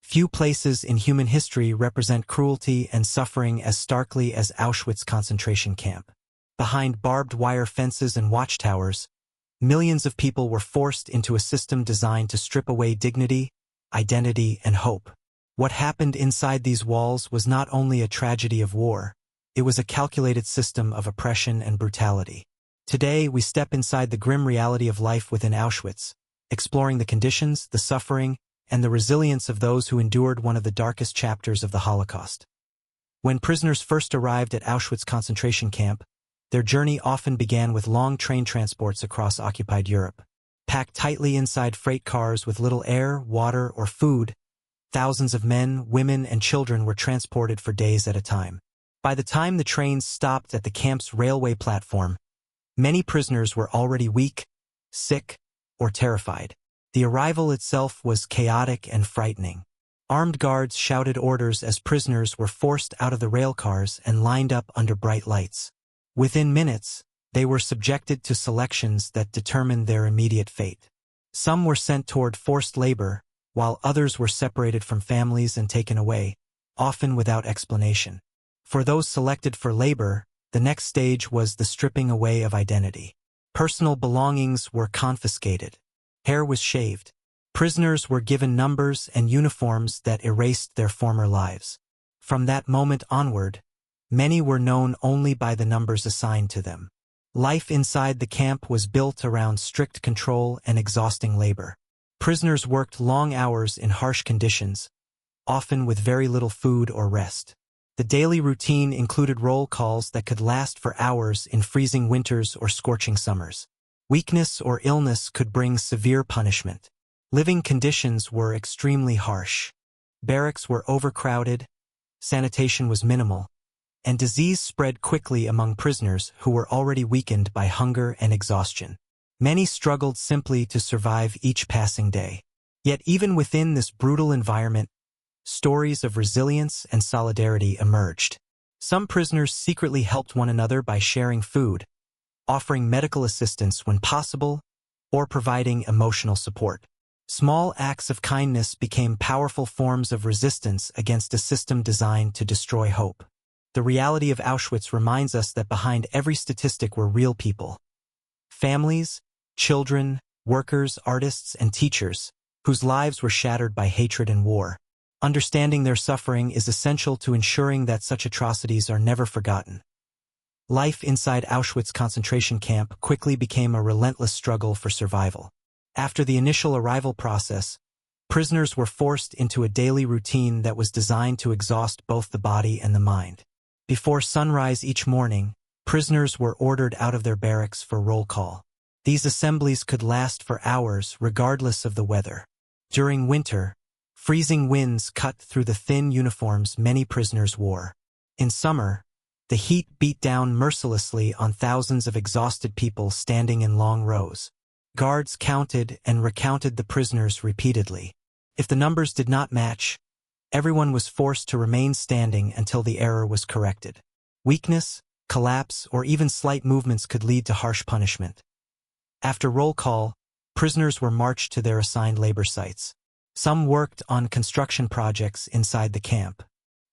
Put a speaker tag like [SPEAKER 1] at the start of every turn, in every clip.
[SPEAKER 1] Few places in human history represent cruelty and suffering as starkly as Auschwitz concentration camp. Behind barbed wire fences and watchtowers, millions of people were forced into a system designed to strip away dignity, identity, and hope. What happened inside these walls was not only a tragedy of war, it was a calculated system of oppression and brutality. Today, we step inside the grim reality of life within Auschwitz, exploring the conditions, the suffering, and the resilience of those who endured one of the darkest chapters of the Holocaust. When prisoners first arrived at Auschwitz concentration camp, their journey often began with long train transports across occupied Europe. Packed tightly inside freight cars with little air, water, or food, thousands of men, women, and children were transported for days at a time. By the time the trains stopped at the camp's railway platform, many prisoners were already weak, sick, or terrified. The arrival itself was chaotic and frightening. Armed guards shouted orders as prisoners were forced out of the rail cars and lined up under bright lights. Within minutes, they were subjected to selections that determined their immediate fate. Some were sent toward forced labor, while others were separated from families and taken away, often without explanation. For those selected for labor, the next stage was the stripping away of identity. Personal belongings were confiscated. Hair was shaved. Prisoners were given numbers and uniforms that erased their former lives. From that moment onward, many were known only by the numbers assigned to them. Life inside the camp was built around strict control and exhausting labor. Prisoners worked long hours in harsh conditions, often with very little food or rest. The daily routine included roll calls that could last for hours in freezing winters or scorching summers. Weakness or illness could bring severe punishment. Living conditions were extremely harsh. Barracks were overcrowded, sanitation was minimal, and disease spread quickly among prisoners who were already weakened by hunger and exhaustion. Many struggled simply to survive each passing day. Yet even within this brutal environment, stories of resilience and solidarity emerged. Some prisoners secretly helped one another by sharing food, offering medical assistance when possible, or providing emotional support. Small acts of kindness became powerful forms of resistance against a system designed to destroy hope. The reality of Auschwitz reminds us that behind every statistic were real people. Families, children, workers, artists, and teachers, whose lives were shattered by hatred and war. Understanding their suffering is essential to ensuring that such atrocities are never forgotten. Life inside Auschwitz concentration camp quickly became a relentless struggle for survival. After the initial arrival process, prisoners were forced into a daily routine that was designed to exhaust both the body and the mind. Before sunrise each morning, prisoners were ordered out of their barracks for roll call. These assemblies could last for hours regardless of the weather. During winter, freezing winds cut through the thin uniforms many prisoners wore. In summer, the heat beat down mercilessly on thousands of exhausted people standing in long rows. Guards counted and recounted the prisoners repeatedly. If the numbers did not match, everyone was forced to remain standing until the error was corrected. Weakness, collapse, or even slight movements could lead to harsh punishment. After roll call, prisoners were marched to their assigned labor sites. Some worked on construction projects inside the camp.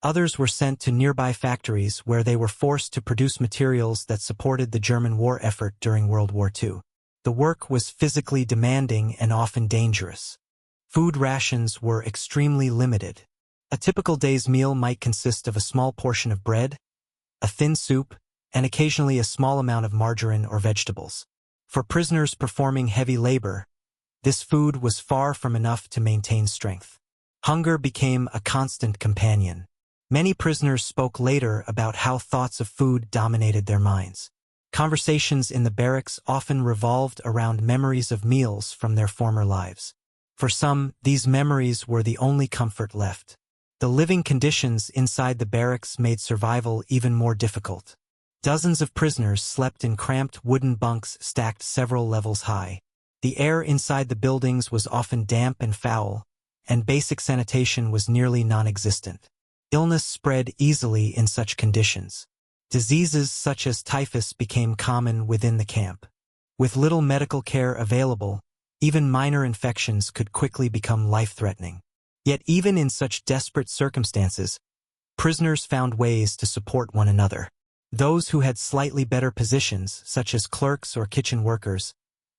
[SPEAKER 1] Others were sent to nearby factories where they were forced to produce materials that supported the German war effort during World War II. The work was physically demanding and often dangerous. Food rations were extremely limited. A typical day's meal might consist of a small portion of bread, a thin soup, and occasionally a small amount of margarine or vegetables. For prisoners performing heavy labor, this food was far from enough to maintain strength. Hunger became a constant companion. Many prisoners spoke later about how thoughts of food dominated their minds. Conversations in the barracks often revolved around memories of meals from their former lives. For some, these memories were the only comfort left. The living conditions inside the barracks made survival even more difficult. Dozens of prisoners slept in cramped wooden bunks stacked several levels high. The air inside the buildings was often damp and foul, and basic sanitation was nearly non-existent. Illness spread easily in such conditions. Diseases such as typhus became common within the camp. With little medical care available, even minor infections could quickly become life-threatening. Yet even in such desperate circumstances, prisoners found ways to support one another. Those who had slightly better positions, such as clerks or kitchen workers,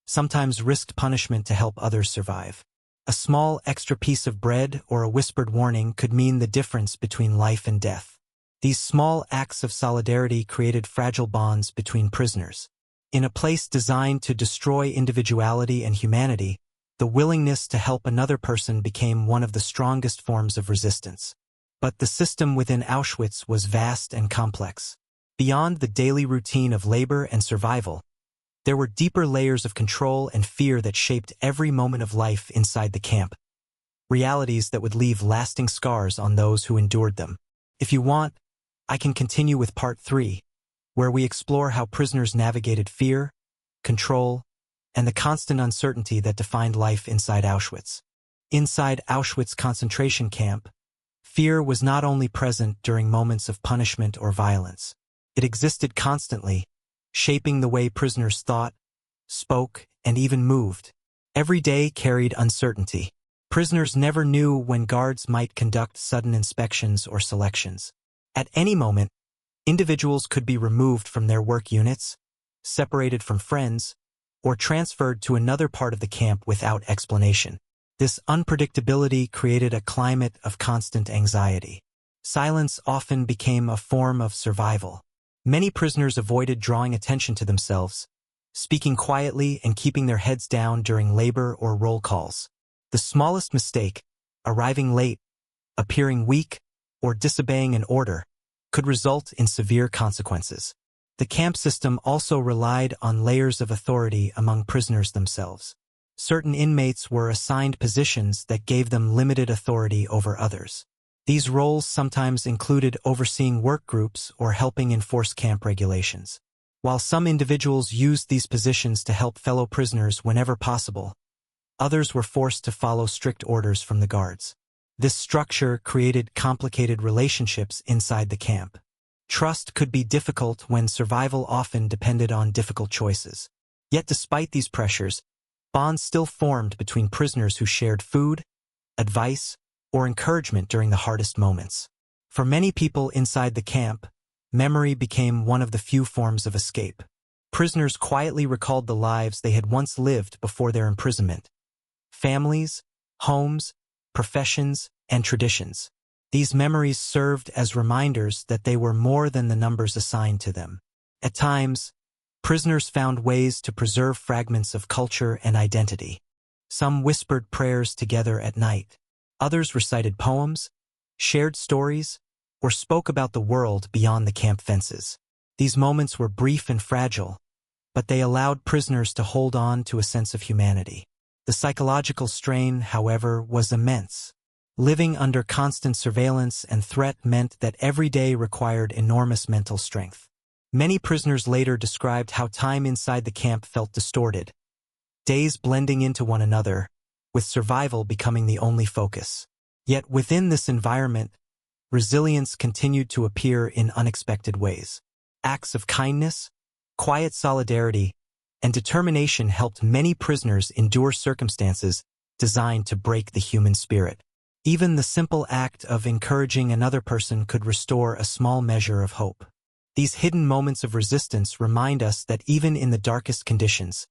[SPEAKER 1] sometimes risked punishment to help others survive. A small extra piece of bread or a whispered warning could mean the difference between life and death. These small acts of solidarity created fragile bonds between prisoners. In a place designed to destroy individuality and humanity, the willingness to help another person became one of the strongest forms of resistance. But the system within Auschwitz was vast and complex. Beyond the daily routine of labor and survival, there were deeper layers of control and fear that shaped every moment of life inside the camp, realities that would leave lasting scars on those who endured them. If you want, I can continue with part 3, where we explore how prisoners navigated fear, control, and the constant uncertainty that defined life inside Auschwitz. Inside Auschwitz concentration camp, fear was not only present during moments of punishment or violence. It existed constantly, shaping the way prisoners thought, spoke, and even moved. Every day carried uncertainty. Prisoners never knew when guards might conduct sudden inspections or selections. At any moment, individuals could be removed from their work units, separated from friends, or transferred to another part of the camp without explanation. This unpredictability created a climate of constant anxiety. Silence often became a form of survival. Many prisoners avoided drawing attention to themselves, speaking quietly and keeping their heads down during labor or roll calls. The smallest mistake, arriving late, appearing weak, or disobeying an order, could result in severe consequences. The camp system also relied on layers of authority among prisoners themselves. Certain inmates were assigned positions that gave them limited authority over others. These roles sometimes included overseeing work groups or helping enforce camp regulations. While some individuals used these positions to help fellow prisoners whenever possible, others were forced to follow strict orders from the guards. This structure created complicated relationships inside the camp. Trust could be difficult when survival often depended on difficult choices. Yet despite these pressures, bonds still formed between prisoners who shared food, advice, or encouragement during the hardest moments. For many people inside the camp, memory became one of the few forms of escape. Prisoners quietly recalled the lives they had once lived before their imprisonment. Families, homes, professions, and traditions. These memories served as reminders that they were more than the numbers assigned to them. At times, prisoners found ways to preserve fragments of culture and identity. Some whispered prayers together at night. Others recited poems, shared stories, or spoke about the world beyond the camp fences. These moments were brief and fragile, but they allowed prisoners to hold on to a sense of humanity. The psychological strain, however, was immense. Living under constant surveillance and threat meant that every day required enormous mental strength. Many prisoners later described how time inside the camp felt distorted, days blending into one another, with survival becoming the only focus. Yet within this environment, resilience continued to appear in unexpected ways. Acts of kindness, quiet solidarity, and determination helped many prisoners endure circumstances designed to break the human spirit. Even the simple act of encouraging another person could restore a small measure of hope. These hidden moments of resistance remind us that even in the darkest conditions,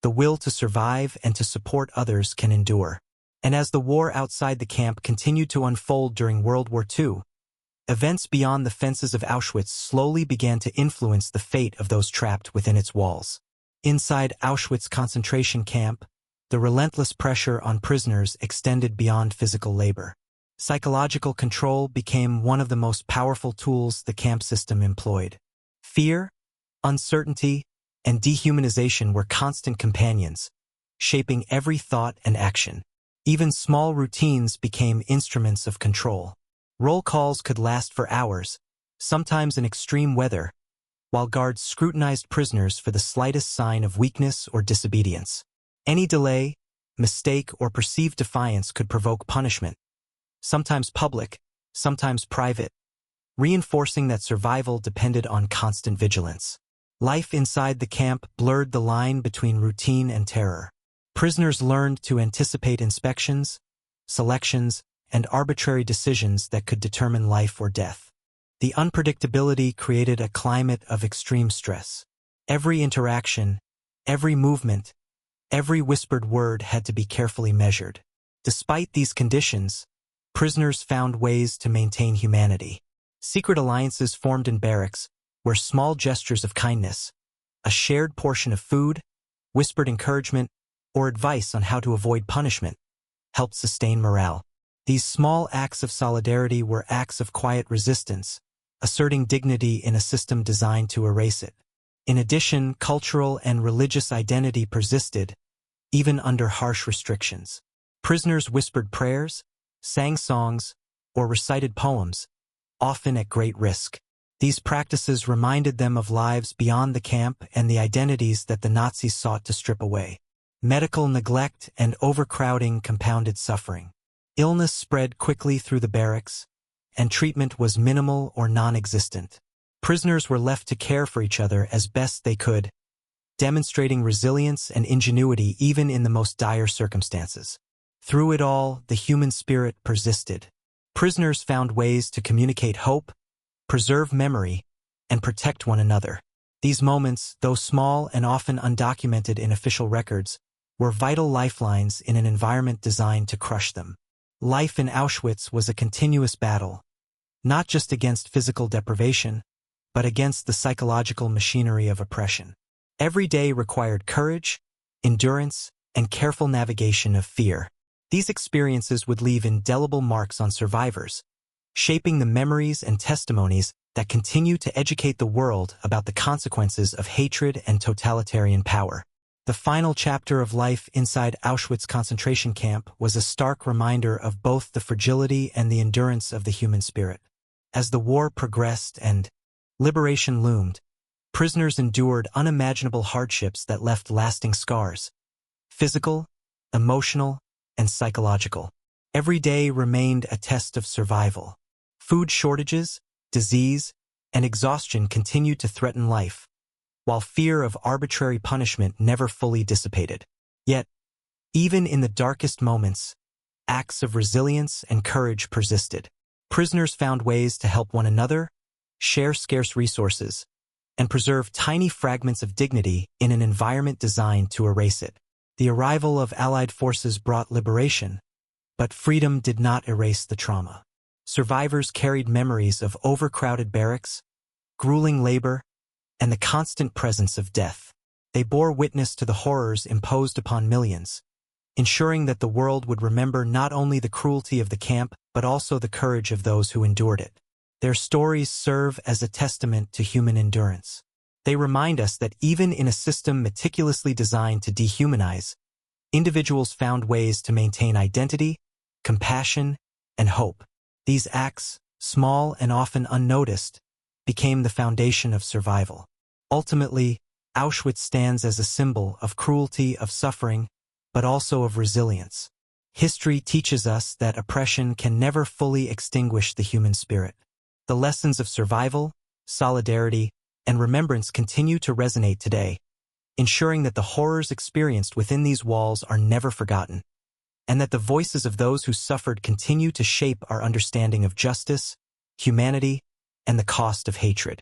[SPEAKER 1] the will to survive and to support others can endure. And as the war outside the camp continued to unfold during World War II, events beyond the fences of Auschwitz slowly began to influence the fate of those trapped within its walls. Inside Auschwitz concentration camp, the relentless pressure on prisoners extended beyond physical labor. Psychological control became one of the most powerful tools the camp system employed. Fear, uncertainty, and dehumanization were constant companions, shaping every thought and action. Even small routines became instruments of control. Roll calls could last for hours, sometimes in extreme weather, while guards scrutinized prisoners for the slightest sign of weakness or disobedience. Any delay, mistake, or perceived defiance could provoke punishment, sometimes public, sometimes private, reinforcing that survival depended on constant vigilance. Life inside the camp blurred the line between routine and terror. Prisoners learned to anticipate inspections, selections, and arbitrary decisions that could determine life or death. The unpredictability created a climate of extreme stress. Every interaction, every movement, every whispered word had to be carefully measured. Despite these conditions, prisoners found ways to maintain humanity. Secret alliances formed in barracks, where small gestures of kindness, a shared portion of food, whispered encouragement, or advice on how to avoid punishment, helped sustain morale. These small acts of solidarity were acts of quiet resistance, asserting dignity in a system designed to erase it. In addition, cultural and religious identity persisted, even under harsh restrictions. Prisoners whispered prayers, sang songs, or recited poems, often at great risk. These practices reminded them of lives beyond the camp and the identities that the Nazis sought to strip away. Medical neglect and overcrowding compounded suffering. Illness spread quickly through the barracks, and treatment was minimal or non-existent. Prisoners were left to care for each other as best they could, demonstrating resilience and ingenuity even in the most dire circumstances. Through it all, the human spirit persisted. Prisoners found ways to communicate hope, preserve memory, and protect one another. These moments, though small and often undocumented in official records, were vital lifelines in an environment designed to crush them. Life in Auschwitz was a continuous battle, not just against physical deprivation, but against the psychological machinery of oppression. Every day required courage, endurance, and careful navigation of fear. These experiences would leave indelible marks on survivors, shaping the memories and testimonies that continue to educate the world about the consequences of hatred and totalitarian power. The final chapter of life inside Auschwitz concentration camp was a stark reminder of both the fragility and the endurance of the human spirit. As the war progressed and liberation loomed, prisoners endured unimaginable hardships that left lasting scars, physical, emotional, and psychological. Every day remained a test of survival. Food shortages, disease, and exhaustion continued to threaten life, while fear of arbitrary punishment never fully dissipated. Yet, even in the darkest moments, acts of resilience and courage persisted. Prisoners found ways to help one another, share scarce resources, and preserve tiny fragments of dignity in an environment designed to erase it. The arrival of Allied forces brought liberation, but freedom did not erase the trauma. Survivors carried memories of overcrowded barracks, grueling labor, and the constant presence of death. They bore witness to the horrors imposed upon millions, ensuring that the world would remember not only the cruelty of the camp, but also the courage of those who endured it. Their stories serve as a testament to human endurance. They remind us that even in a system meticulously designed to dehumanize, individuals found ways to maintain identity, compassion, and hope. These acts, small and often unnoticed, became the foundation of survival. Ultimately, Auschwitz stands as a symbol of cruelty, of suffering, but also of resilience. History teaches us that oppression can never fully extinguish the human spirit. The lessons of survival, solidarity, and remembrance continue to resonate today, ensuring that the horrors experienced within these walls are never forgotten, and that the voices of those who suffered continue to shape our understanding of justice, humanity, and the cost of hatred.